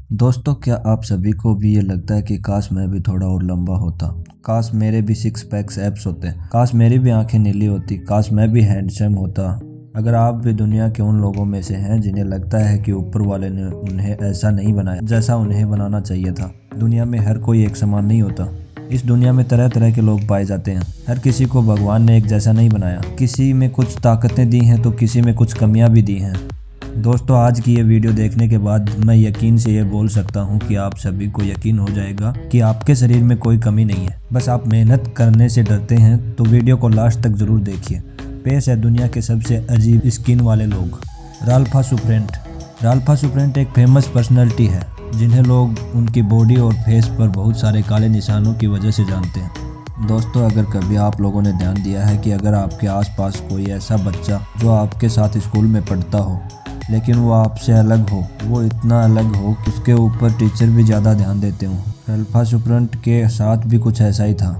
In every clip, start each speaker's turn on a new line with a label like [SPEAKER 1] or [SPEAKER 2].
[SPEAKER 1] दोस्तों, क्या आप सभी को भी ये लगता है कि काश मैं भी थोड़ा और लंबा होता। काश मेरे भी सिक्स पैक्स एब्स होते। काश मेरी भी आंखें नीली होती। काश मैं भी हैंडसम होता। अगर आप भी दुनिया के उन लोगों में से हैं जिन्हें लगता है कि ऊपर वाले ने उन्हें ऐसा नहीं बनाया जैसा उन्हें बनाना चाहिए था। दुनिया में हर कोई एक समान नहीं होता। इस दुनिया में तरह तरह के लोग पाए जाते हैं। हर किसी को भगवान ने एक जैसा नहीं बनाया। किसी में कुछ ताकतें दी हैं तो किसी में कुछ कमियां भी दी हैं। दोस्तों, आज की ये वीडियो देखने के बाद मैं यकीन से ये बोल सकता हूँ कि आप सभी को यकीन हो जाएगा कि आपके शरीर में कोई कमी नहीं है। बस आप मेहनत करने से डरते हैं तो वीडियो को लास्ट तक जरूर देखिए। पेश है दुनिया के सबसे अजीब स्किन वाले लोग। राल्फा सुप्रेंट। राल्फा सुप्रेंट एक फेमस पर्सनैलिटी है जिन्हें लोग उनकी बॉडी और फेस पर बहुत सारे काले निशानों की वजह से जानते हैं। दोस्तों, अगर कभी आप लोगों ने ध्यान दिया है कि अगर आपके आसपास कोई ऐसा बच्चा जो आपके साथ स्कूल में पढ़ता हो लेकिन वो आपसे अलग हो, वो इतना अलग हो कि उसके ऊपर टीचर भी ज़्यादा ध्यान देते हों। राल्फा सुप्रेंट के साथ भी कुछ ऐसा ही था।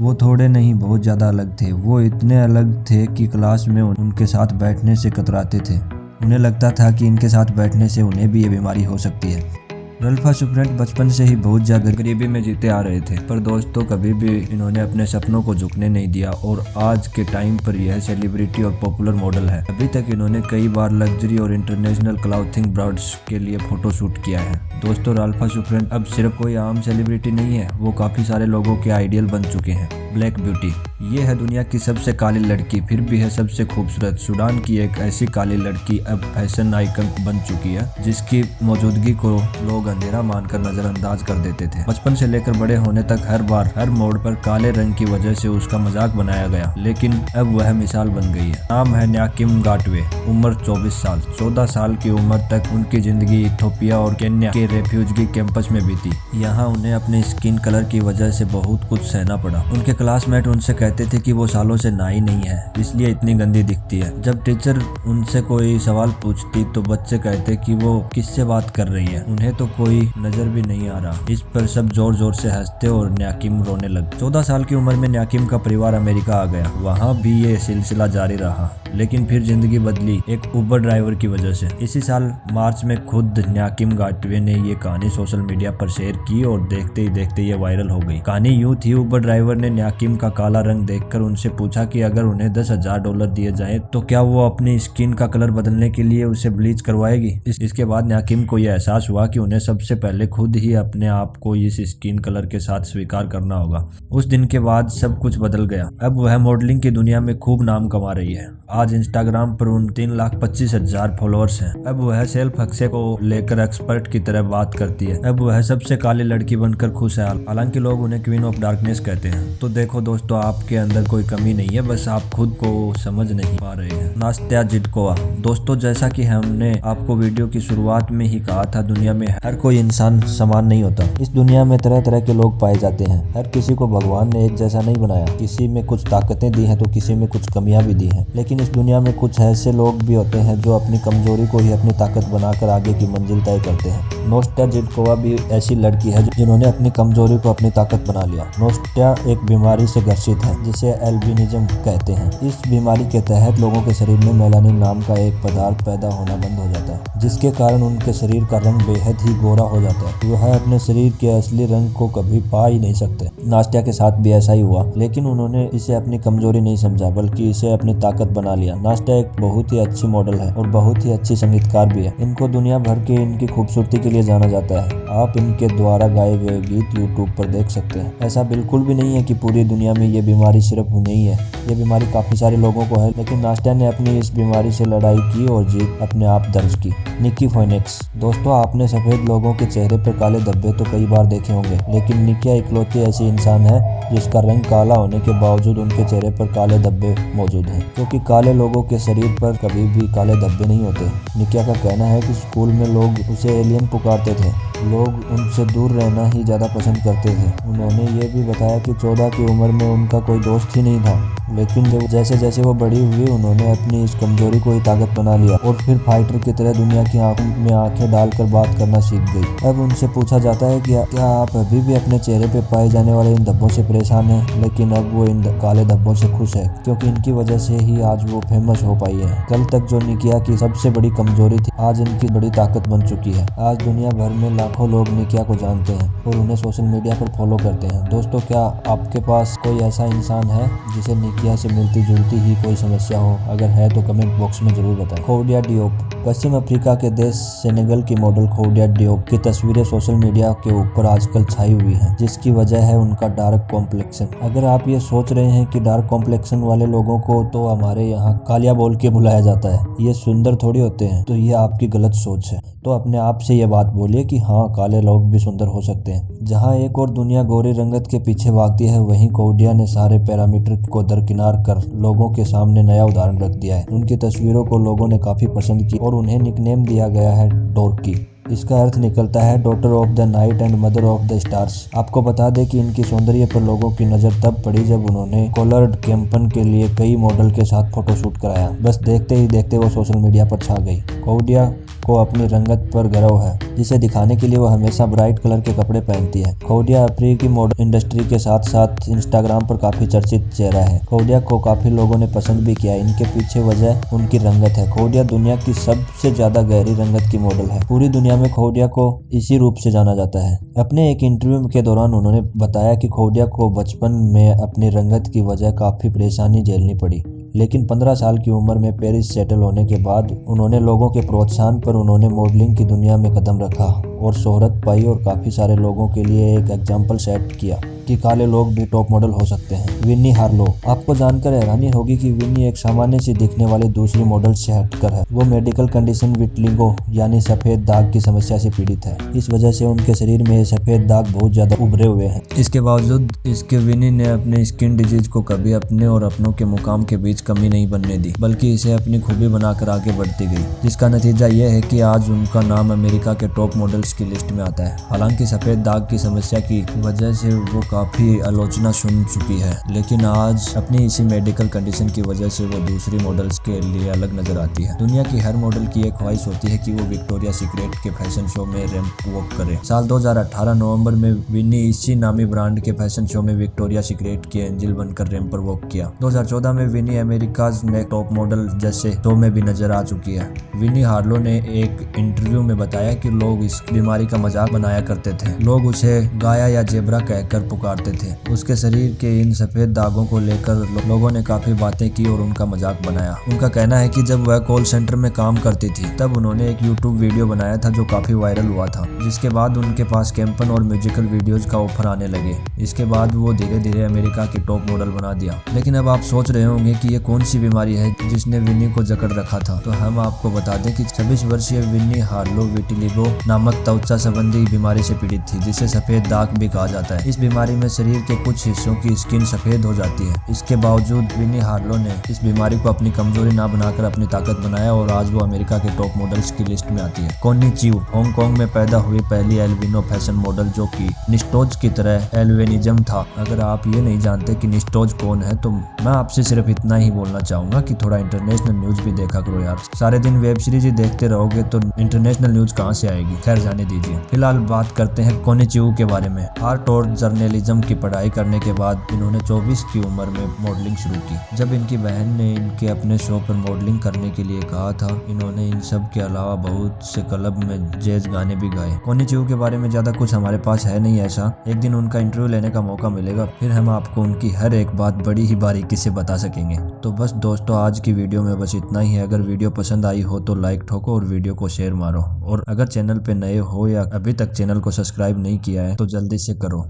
[SPEAKER 1] वो थोड़े नहीं बहुत ज़्यादा अलग थे। वो इतने अलग थे कि क्लास में उनके साथ बैठने से कतराते थे। उन्हें लगता था कि इनके साथ बैठने से उन्हें भी ये बीमारी हो सकती है। राल्फा सुप्रेंट बचपन से ही बहुत ज़्यादा गरीबी में जीते आ रहे थे, पर दोस्तों कभी भी इन्होंने अपने सपनों को झुकने नहीं दिया और आज के टाइम पर यह सेलिब्रिटी और पॉपुलर मॉडल है। अभी तक इन्होंने कई बार लग्जरी और इंटरनेशनल क्लॉथिंग ब्रांड्स के लिए फोटो शूट किया है। दोस्तों, राल्फा सुप्रेंट अब सिर्फ कोई आम सेलिब्रिटी नहीं है, वो काफ़ी सारे लोगों के आइडियल बन चुके हैं। ब्लैक ब्यूटी, ये है दुनिया की सबसे काली लड़की, फिर भी है सबसे खूबसूरत। सूडान की एक ऐसी काली लड़की अब फैशन आइकन बन चुकी है जिसकी मौजूदगी को लोग अंधेरा मानकर नजरअंदाज कर देते थे। बचपन से लेकर बड़े होने तक हर बार हर मोड़ पर काले रंग की वजह से उसका मजाक बनाया गया, लेकिन अब वह मिसाल बन गई है। नाम है न्याकिम गाटवे, उम्र 24 साल। 14 साल की उम्र तक उनकी जिंदगी इथियोपिया और केन्या के रेफ्यूजी कैंपस में बीती। यहाँ उन्हें अपने स्किन कलर की वजह से बहुत कुछ सहना पड़ा। उनके क्लासमेट उनसे कहते थे कि वो सालों से नहाई नहीं है इसलिए इतनी गंदी दिखती है। जब टीचर उनसे कोई सवाल पूछती तो बच्चे कहते कि वो किससे बात कर रही है, उन्हें तो कोई नजर भी नहीं आ रहा। इस पर सब जोर जोर से हंसते और न्याकिम रोने लगे। 14 साल की उम्र में न्याकिम का परिवार अमेरिका आ गया। वहाँ भी ये सिलसिला जारी रहा, लेकिन फिर जिंदगी बदली एक उबर ड्राइवर की वजह से। इसी साल मार्च में खुद न्याकिम गाटवे ने ये कहानी सोशल मीडिया पर शेयर की और देखते ही देखते ये वायरल हो गई। कहानी यूं थी, उबर ड्राइवर ने न्याकिम का काला रंग देखकर उनसे पूछा कि अगर उन्हें $10,000 दिए जाएं तो क्या वो अपनी स्किन का कलर बदलने के लिए उसे ब्लीच करवाएगी। इसके बाद न्याकिम को यह एहसास हुआ कि उन्हें सबसे पहले खुद ही अपने आप को इस स्किन कलर के साथ स्वीकार करना होगा। उस दिन के बाद सब कुछ बदल गया। अब वह मॉडलिंग की दुनिया में खूब नाम कमा रही है। आज इंस्टाग्राम पर उन 3,25,000 फॉलोअर्स हैं। अब वह सेल्फ हक्से को लेकर एक्सपर्ट की तरह बात करती है। अब वह सबसे काली लड़की बनकर खुश है, हालांकि लोग उन्हें क्वीन ऑफ डार्कनेस कहते हैं। तो देखो दोस्तों, आपके अंदर कोई कमी नहीं है, बस आप खुद को समझ नहीं पा रहे हैं। नास्त्या जिटकोवा। दोस्तों, जैसा कि हमने आपको वीडियो की शुरुआत में ही कहा था, दुनिया में हर कोई इंसान समान नहीं होता। इस दुनिया में तरह तरह के लोग पाए जाते हैं। हर किसी को भगवान ने एक जैसा नहीं बनाया। किसी में कुछ ताकतें दी हैं तो किसी में कुछ कमियां भी दी हैं। लेकिन इस दुनिया में कुछ ऐसे लोग भी होते हैं जो अपनी कमजोरी को ही अपनी ताकत बनाकर आगे की मंजिल तय करते हैं। नास्त्या जिटकोवा भी ऐसी लड़की है जिन्होंने अपनी कमजोरी को अपनी ताकत बना लिया। नास्त्या एक बीमारी से ग्रसित है जिसे एल्बिनिज्म कहते हैं। इस बीमारी के तहत लोगों के शरीर में मेलानिन नाम का एक पदार्थ पैदा होना बंद हो जाता है, जिसके कारण उनके शरीर का रंग बेहद ही गोरा हो जाता है। वह अपने शरीर के असली रंग को कभी पा ही नहीं सकते। नास्त्या के साथ भी ऐसा ही हुआ, लेकिन उन्होंने इसे अपनी कमजोरी नहीं समझा बल्कि इसे अपनी ताकत बना लिया। नास्त्या एक बहुत ही अच्छी मॉडल है और बहुत ही अच्छी संगीतकार भी है। इनको दुनिया भर के इनकी खूबसूरती के लिए जाना जाता है। आप इनके द्वारा गाए गए गीत यूट्यूब पर देख सकते हैं। ऐसा बिल्कुल भी नहीं है कि पूरी दुनिया में ये बीमारी सिर्फ उन्हें ही है। ये बीमारी काफी सारे लोगों को है, लेकिन नास्त्या ने अपनी इस बीमारी से लड़ाई की और जीत अपने आप दर्ज की। निकी फोनिक्स। दोस्तों, आपने सफेद लोगों के चेहरे पर काले धब्बे तो कई बार देखे होंगे, लेकिन निकिया इकलौती ऐसी इंसान है जिसका रंग काला होने के बावजूद उनके चेहरे पर काले धब्बे मौजूद हैं, क्योंकि काले लोगों के शरीर पर कभी भी काले धब्बे नहीं होते। निकिया का कहना है कि स्कूल में लोग उसे एलियन पुकारते थे। लोग उनसे दूर रहना ही ज़्यादा पसंद करते थे। उन्होंने ये भी बताया कि 14 की उम्र में उनका कोई दोस्त ही नहीं था, लेकिन जैसे जैसे वो बड़ी हुई उन्होंने अपनी इस कमजोरी को ही ताकत बना लिया और फिर फाइटर की तरह दुनिया की आंखों में आंखें डालकर बात करना सीख गई। अब उनसे पूछा जाता है कि क्या आप अभी भी अपने चेहरे पे पाए जाने वाले इन धब्बों से परेशान हैं, लेकिन अब वो इन काले धब्बों से खुश है, क्योंकि इनकी वजह से ही आज वो फेमस हो पाई है। कल तक जो निकिया की सबसे बड़ी कमजोरी थी, आज इनकी बड़ी ताकत बन चुकी है। आज दुनिया भर में लाखों लाखों लोग निकिया को जानते हैं और उन्हें सोशल मीडिया पर फॉलो करते हैं। दोस्तों, क्या आपके पास कोई ऐसा इंसान है जिसे निकिया से मिलती जुलती ही कोई समस्या हो? अगर है तो कमेंट बॉक्स में जरूर बताएं। खौडिया डियोप। पश्चिम अफ्रीका के देश सेनेगल की मॉडल खौडिया डियोप की तस्वीरें सोशल मीडिया के ऊपर आजकल छाई हुई हैं, जिसकी वजह है उनका डार्क कॉम्प्लेक्शन। अगर आप ये सोच रहे हैं कि डार्क कॉम्प्लेक्शन वाले लोगों को तो हमारे यहाँ कालिया बोल के बुलाया जाता है, ये सुंदर थोड़ी होते हैं, तो ये आपकी गलत सोच है। तो अपने आप से ये बात बोलिए कि हाँ, काले लोग भी सुंदर हो सकते हैं। जहाँ एक और दुनिया गोरी रंगत के पीछे भागती है, वहीं खौडिया ने सारे पैरामीटर को दरकिनार कर लोगों के सामने नया उदाहरण रख दिया है। उनकी तस्वीरों को लोगों ने काफी पसंद की और उन्हें निकनेम दिया गया है डोरकी। इसका अर्थ निकलता है daughter of the night and mother of the stars. आपको बता दें कि इनकी सौंदर्य पर लोगों की नज़र तब पड़ी जब उन्होंने कोलर्ड कैंपन के लिए कई मॉडल के साथ फोटोशूट कराया। बस देखते ही देखते वो सोशल मीडिया पर छा गई। खौडिया को अपनी रंगत पर गर्व है, जिसे दिखाने के लिए वो हमेशा ब्राइट कलर के कपड़े पहनती है। खौडिया अफ्रीकी मॉडल इंडस्ट्री के साथ साथ इंस्टाग्राम पर काफी चर्चित चेहरा है। खौडिया को काफी लोगों ने पसंद भी किया। इनके पीछे वजह उनकी रंगत है। खौडिया दुनिया की सबसे ज्यादा गहरी रंगत की मॉडल है। पूरी दुनिया में खौडिया को इसी रूप से जाना जाता है। अपने एक इंटरव्यू के दौरान उन्होंने बताया कि खौडिया को बचपन में अपनी रंगत की वजह काफी परेशानी झेलनी पड़ी, लेकिन 15 साल की उम्र में पेरिस सेटल होने के बाद उन्होंने लोगों के प्रोत्साहन पर उन्होंने मॉडलिंग की दुनिया में कदम रखा और शोहरत पाई और काफ़ी सारे लोगों के लिए एक एग्जाम्पल सेट किया कि काले लोग भी टॉप मॉडल हो सकते हैं। Winnie Harlow. आपको जानकर हैरानी होगी कि विन्नी एक सामान्य सी दिखने वाली दूसरी मॉडल से हटकर है। वो मेडिकल कंडीशन विटिलिगो यानी सफ़ेद दाग की समस्या से पीड़ित है। इस वजह से उनके शरीर में सफ़ेद दाग बहुत ज़्यादा उभरे हुए हैं। इसके बावजूद इसके विन्नी ने अपने स्किन डिजीज को कभी अपने और अपनों के मुकाम के बीच कमी नहीं बनने दी, बल्कि इसे अपनी खूबी बनाकर आगे बढ़ती गई, जिसका नतीजा यह है कि आज उनका नाम अमेरिका के टॉप मॉडल्स की लिस्ट में आता है। हालांकि सफ़ेद दाग की समस्या की वजह से वो काफ़ी आलोचना सुन चुकी है, लेकिन आज अपनी इसी मेडिकल कंडीशन की वजह से वो दूसरी मॉडल्स के लिए अलग नजर आती है। दुनिया की हर मॉडल की एक ख्वाहिश होती है कि वो विक्टोरिया सीक्रेट के फैशन शो में रैंप वॉक करे। साल 2018 नवंबर में विन्नी इसी नामी ब्रांड के फैशन शो में विक्टोरिया सीक्रेट की एंजल बनकर रैंप पर वॉक किया। 2014 में Winnie America's next top model जैसे शो में भी नजर आ चुकी है। विन्नी हार्लो ने एक इंटरव्यू में बताया कि लोग इस बीमारी का मजाक बनाया करते थे। लोग उसे गाया या जेब्रा कहकर पुकारते थे। उसके शरीर के इन सफेद दागों को लेकर लोगों ने काफी बातें की और उनका मजाक बनाया। उनका कहना है कि जब वह कॉल सेंटर में काम करती थी तब उन्होंने एक यूट्यूब वीडियो बनाया था जो काफी वायरल हुआ था, जिसके बाद उनके पास कैंपन और म्यूजिकल वीडियोज का ऑफर आने लगे। इसके बाद वो धीरे धीरे अमेरिका की टॉप मॉडल बना दिया। लेकिन अब आप सोच रहे होंगे कि ये कौन सी बीमारी है जिसने विन्नी को जकड़ रखा था, तो हम आपको बता दें कि 26 वर्षीय विन्नी हार्लो विटिलिगो नामक त्वचा संबंधी बीमारी से पीड़ित थी, जिसे सफेद दाग भी कहा जाता है। इस बीमारी में शरीर के कुछ हिस्सों की स्किन सफेद हो जाती है। इसके बावजूद विन्नी हार्लो ने इस बीमारी को अपनी कमजोरी ना बनाकर अपनी ताकत बनाया और आज वो अमेरिका के टॉप मॉडल्स की लिस्ट में आती है। कोनी चिऊ हांगकांग में पैदा हुई पहली एल्बिनो फैशन मॉडल जो कि निस्टोज की तरह एल्बिनिज्म था। अगर आप ये नहीं जानते कि निस्टोज कौन है तो मैं आपसे सिर्फ इतना ही बोलना चाहूंगा कि थोड़ा इंटरनेशनल न्यूज भी देखा करो यार। सारे दिन वेब सीरीज ही देखते रहोगे तो इंटरनेशनल न्यूज कहाँ से आएगी। खैर जाने दीजिए। फिलहाल बात करते हैं कोनी चिऊ के बारे में। आर्ट और जर्नलिज्म की पढ़ाई करने के बाद इन्होंने 24 की उम्र में मॉडलिंग शुरू की। जब इनकी बहन ने इनके अपने शो पर मॉडलिंग करने के लिए कहा था, इन्होंने इन सब के अलावा बहुत से क्लब में जैज गाने भी गाए। कोनी चिऊ के बारे में ज्यादा कुछ हमारे पास है नहीं ऐसा। एक दिन उनका इंटरव्यू लेने का मौका मिलेगा, फिर हम आपको उनकी हर एक बात बड़ी ही बारीकी से बता सकेंगे। तो बस दोस्तों, आज की वीडियो में बस इतना ही है। अगर वीडियो पसंद आई हो तो लाइक ठोको और वीडियो को शेयर मारो। और अगर चैनल पे नए हो या अभी तक चैनल को सब्सक्राइब नहीं किया है तो जल्दी से करो।